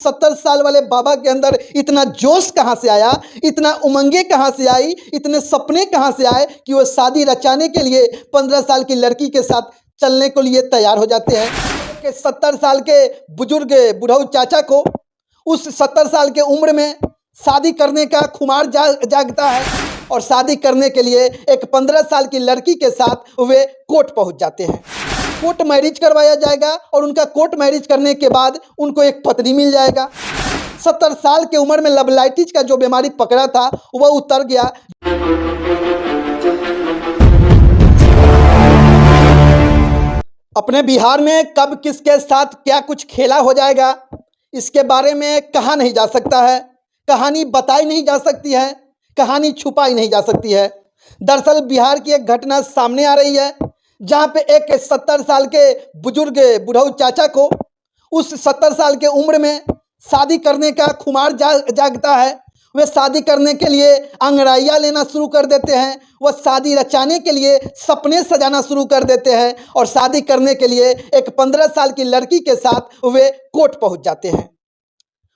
70 साल वाले बाबा के अंदर इतना जोश कहाँ से आया, इतना उमंगे कहाँ से आई, इतने सपने कहाँ से आए कि वो शादी रचाने के लिए 15 साल की लड़की के साथ चलने के लिए तैयार हो जाते हैं। कि 70 साल के बुजुर्ग बुढ़ऊ चाचा को उस 70 साल के उम्र में शादी करने का खुमार जागता है और शादी करने के लिए एक 15 साल की लड़की के साथ वे कोर्ट पहुंच जाते हैं। कोर्ट मैरिज करवाया जाएगा और उनका कोर्ट मैरिज करने के बाद उनको एक पत्नी मिल जाएगा। 70 साल की उम्र में लवलाइटिस का जो बीमारी पकड़ा था वह उतर गया। अपने बिहार में कब किसके साथ क्या कुछ खेला हो जाएगा इसके बारे में कहा नहीं जा सकता है, कहानी बताई नहीं जा सकती है, कहानी छुपाई नहीं जा सकती है। दरअसल बिहार की एक घटना सामने आ रही है जहाँ पे एक 70 साल के बुजुर्ग बुढ़ऊ चाचा को उस 70 साल के उम्र में शादी करने का खुमार जागता है। वे शादी करने के लिए अंगड़ाइयाँ लेना शुरू कर देते हैं, वह शादी रचाने के लिए सपने सजाना शुरू कर देते हैं और शादी करने के लिए एक 15 साल की लड़की के साथ वे कोर्ट पहुंच जाते हैं।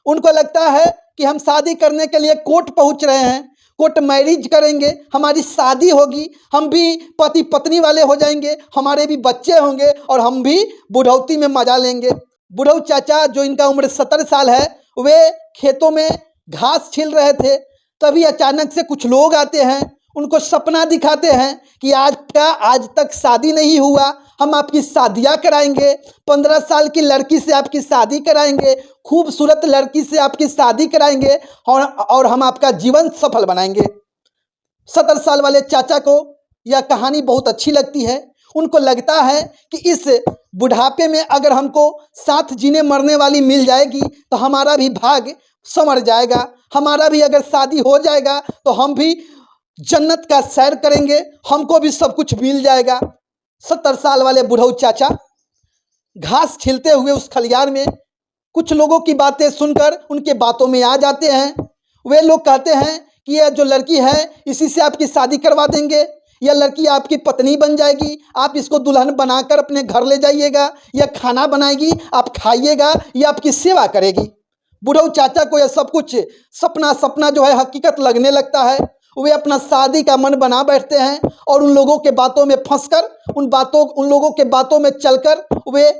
उनको लगता है कि हम शादी करने के लिए कोर्ट पहुंच रहे हैं, कोर्ट मैरिज करेंगे, हमारी शादी होगी, हम भी पति पत्नी वाले हो जाएंगे, हमारे भी बच्चे होंगे और हम भी बुढ़ौती में मजा लेंगे। बुढ़ऊ चाचा जो इनका उम्र 70 साल है वे खेतों में घास छील रहे थे, तभी अचानक से कुछ लोग आते हैं, उनको सपना दिखाते हैं कि आज तक शादी नहीं हुआ, हम आपकी शादियाँ कराएंगे, 15 साल की लड़की से आपकी शादी कराएंगे, खूबसूरत लड़की से आपकी शादी कराएंगे और हम आपका जीवन सफल बनाएंगे। 70 साल वाले चाचा को यह कहानी बहुत अच्छी लगती है। उनको लगता है कि इस बुढ़ापे में अगर हमको साथ जीने मरने वाली मिल जाएगी तो हमारा भी भाग संवर जाएगा, हमारा भी अगर शादी हो जाएगा तो हम भी जन्नत का सैर करेंगे, हमको भी सब कुछ मिल जाएगा। 70 साल वाले बुढ़ऊ चाचा घास छीलते हुए उस खलियान में कुछ लोगों की बातें सुनकर उनके बातों में आ जाते हैं। वे लोग कहते हैं कि यह जो लड़की है इसी से आपकी शादी करवा देंगे, यह लड़की आपकी पत्नी बन जाएगी, आप इसको दुल्हन बनाकर अपने घर ले जाइएगा, यह खाना बनाएगी, आप खाइएगा, यह आपकी सेवा करेगी। बुढ़ऊ चाचा को यह सब कुछ सपना जो है हकीकत लगने लगता है। वे अपना शादी का मन बना बैठते हैं और उन लोगों के बातों में फंसकर उन लोगों के बातों में चलकर वे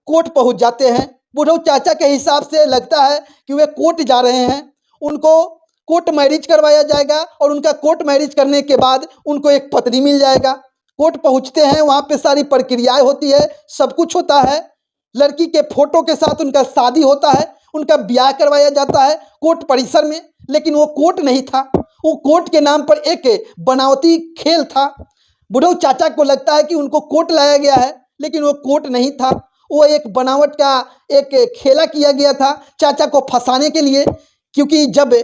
कोर्ट पहुंच जाते हैं। बुढ़ऊ चाचा के हिसाब से लगता है कि वे कोर्ट जा रहे हैं, उनको कोर्ट मैरिज करवाया जाएगा और उनका कोर्ट मैरिज करने के बाद उनको एक पत्नी मिल जाएगा। कोर्ट पहुंचते हैं, वहाँ पे सारी प्रक्रियाएं होती है, सब कुछ होता है, लड़की के फोटो के साथ उनका शादी होता है, उनका ब्याह करवाया जाता है कोर्ट परिसर में। लेकिन वो कोर्ट नहीं था, वो कोर्ट के नाम पर एक बनावटी खेल था। बुढ़ऊ चाचा को लगता है कि उनको कोर्ट लाया गया है, लेकिन वो कोर्ट नहीं था, वो एक बनावट का एक खेला किया गया था चाचा को फंसाने के लिए। क्योंकि जब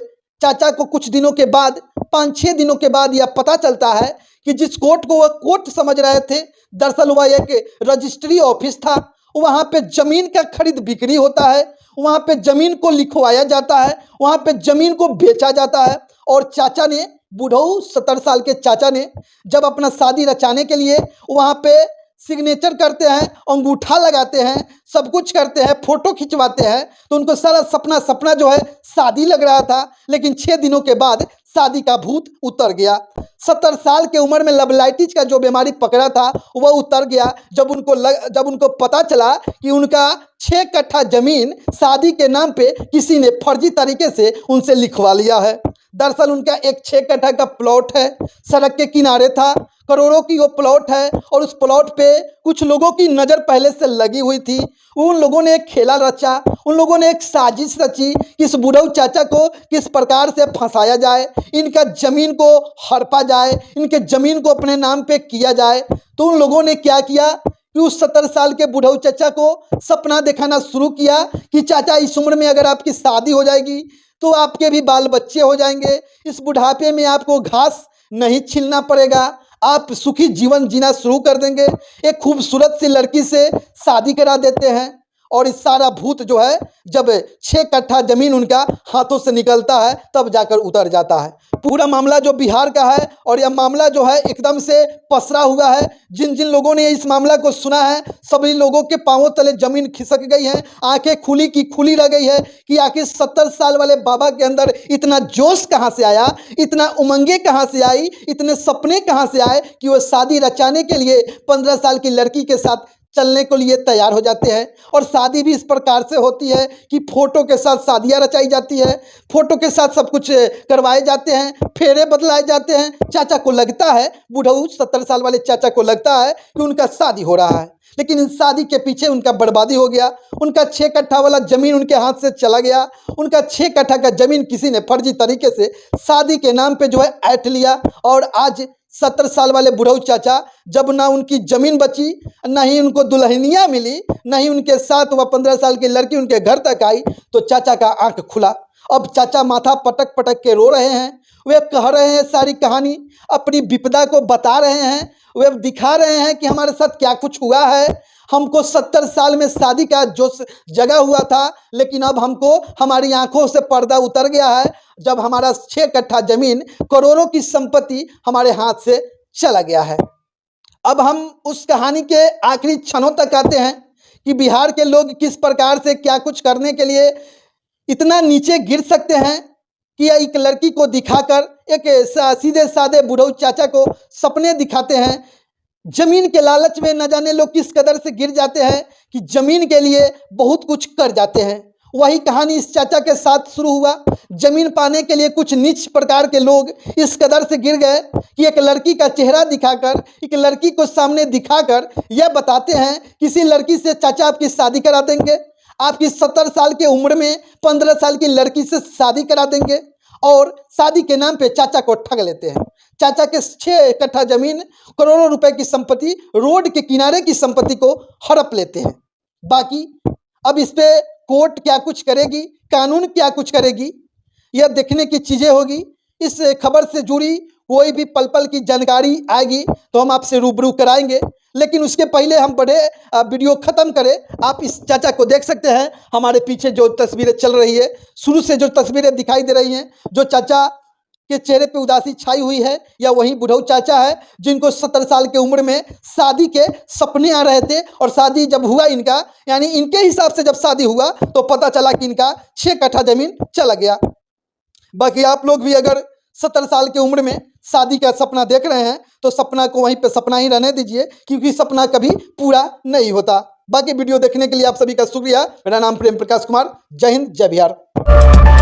चाचा को कुछ दिनों के बाद 5-6 दिनों के बाद यह पता चलता है कि जिस कोर्ट को वह कोर्ट समझ रहे थे दरअसल वह एक रजिस्ट्री ऑफिस था। वहाँ पे ज़मीन का खरीद बिक्री होता है, वहाँ पे ज़मीन को लिखवाया जाता है, वहाँ पे ज़मीन को बेचा जाता है। और चाचा ने, बुढ़ऊ 70 साल के चाचा ने जब अपना शादी रचाने के लिए वहाँ पे सिग्नेचर करते हैं, अंगूठा लगाते हैं, सब कुछ करते हैं, फोटो खिंचवाते हैं, तो उनको सारा सपना जो है शादी लग रहा था। लेकिन 6 दिनों के बाद शादी का भूत उतर गया। 70 साल के उम्र में लवलाइटिस का जो बीमारी पकड़ा था वह उतर गया जब उनको पता चला कि उनका 6 कट्ठा जमीन शादी के नाम पे किसी ने फर्जी तरीके से उनसे लिखवा लिया है। दरअसल उनका एक 6 कट्ठा का प्लॉट है, सड़क के किनारे था, करोड़ों की वो प्लॉट है और उस प्लॉट पे कुछ लोगों की नज़र पहले से लगी हुई थी। उन लोगों ने एक खेला रचा, उन लोगों ने एक साजिश रची कि इस बुढ़ऊ चाचा को किस प्रकार से फंसाया जाए, इनका ज़मीन को हड़पा जाए, इनके ज़मीन को अपने नाम पे किया जाए। तो उन लोगों ने क्या किया कि उस 70 साल के बुढ़ऊ चाचा को सपना दिखाना शुरू किया कि चाचा इस उम्र में अगर आपकी शादी हो जाएगी तो आपके भी बाल बच्चे हो जाएंगे, इस बुढ़ापे में आपको घास नहीं छीलना पड़ेगा, आप सुखी जीवन जीना शुरू कर देंगे। एक खूबसूरत सी लड़की से शादी करा देते हैं और इस सारा भूत जो है जब 6 कट्ठा जमीन उनका हाथों से निकलता है तब जाकर उतर जाता है। पूरा मामला जो बिहार का है और यह मामला जो है एकदम से पसरा हुआ है। जिन जिन लोगों ने इस मामला को सुना है सभी लोगों के पांवों तले जमीन खिसक गई है, आंखें खुली की खुली रह गई है कि आखिर 70 साल वाले बाबा के अंदर इतना जोश कहाँ से आया, इतना उमंगे कहाँ से आई, इतने सपने कहाँ से आए कि वो शादी रचाने के लिए 15 साल की लड़की के साथ चलने के लिए तैयार हो जाते हैं। और शादी भी इस प्रकार से होती है कि फोटो के साथ शादियां रचाई जाती है, फोटो के साथ सब कुछ करवाए जाते हैं, फेरे बदलाए जाते हैं। चाचा को लगता है, बुढ़ऊ 70 साल वाले चाचा को लगता है कि उनका शादी हो रहा है, लेकिन इस शादी के पीछे उनका बर्बादी हो गया। उनका 6 कट्ठा वाला जमीन उनके हाथ से चला गया। उनका 6 कट्ठा का जमीन किसी ने फर्जी तरीके से शादी के नाम पे जो है ऐंठ लिया। और आज 70 साल वाले बुढ़ऊ चाचा जब ना उनकी जमीन बची, ना ही उनको दुल्हनिया मिली, ना ही उनके साथ वह 15 साल की लड़की उनके घर तक आई, तो चाचा का आंख खुला। अब चाचा माथा पटक पटक के रो रहे हैं। वे कह रहे हैं सारी कहानी, अपनी विपदा को बता रहे हैं, वे दिखा रहे हैं कि हमारे साथ क्या कुछ हुआ है। हमको 70 साल में शादी का जोश जगा हुआ था, लेकिन अब हमको हमारी आंखों से पर्दा उतर गया है जब हमारा 6 कट्ठा जमीन, करोड़ों की संपत्ति हमारे हाथ से चला गया है। अब हम उस कहानी के आखिरी क्षणों तक आते हैं कि बिहार के लोग किस प्रकार से क्या कुछ करने के लिए इतना नीचे गिर सकते हैं कि एक लड़की को दिखाकर एक सीधे साधे बुढ़ऊ चाचा को सपने दिखाते हैं। जमीन के लालच में न जाने लोग किस कदर से गिर जाते हैं कि जमीन के लिए बहुत कुछ कर जाते हैं। वही कहानी इस चाचा के साथ शुरू हुआ। जमीन पाने के लिए कुछ नीच प्रकार के लोग इस कदर से गिर गए कि एक लड़की का चेहरा दिखाकर, एक लड़की को सामने दिखाकर यह बताते हैं किसी लड़की से चाचा आपकी शादी करा देंगे, आपकी 70 साल की उम्र में 15 साल की लड़की से शादी करा देंगे। और शादी के नाम पे चाचा को ठग लेते हैं। चाचा के 6 कट्ठा जमीन, करोड़ों रुपए की संपत्ति, रोड के किनारे की संपत्ति को हड़प लेते हैं। बाकी अब इस पे कोर्ट क्या कुछ करेगी, कानून क्या कुछ करेगी, यह देखने की चीज़ें होगी। इस खबर से जुड़ी कोई भी पल पल की जानकारी आएगी तो हम आपसे रूबरू कराएंगे, लेकिन उसके पहले हम बड़े वीडियो ख़त्म करें। आप इस चाचा को देख सकते हैं, हमारे पीछे जो तस्वीरें चल रही है, शुरू से जो तस्वीरें दिखाई दे रही हैं, जो चाचा के चेहरे पे उदासी छाई हुई है, या वही बुढ़ऊ चाचा है जिनको 70 साल की उम्र में शादी के सपने आ रहे थे। और शादी जब हुआ इनका, यानी इनके हिसाब से जब शादी हुआ तो पता चला कि इनका 6 कट्ठा जमीन चला गया। बाकी आप लोग भी अगर 70 साल की उम्र में शादी का सपना देख रहे हैं तो सपना को वहीं पे सपना ही रहने दीजिए, क्योंकि सपना कभी पूरा नहीं होता। बाकी वीडियो देखने के लिए आप सभी का शुक्रिया। मेरा नाम प्रेम प्रकाश कुमार। जय हिंद, जय बिहार।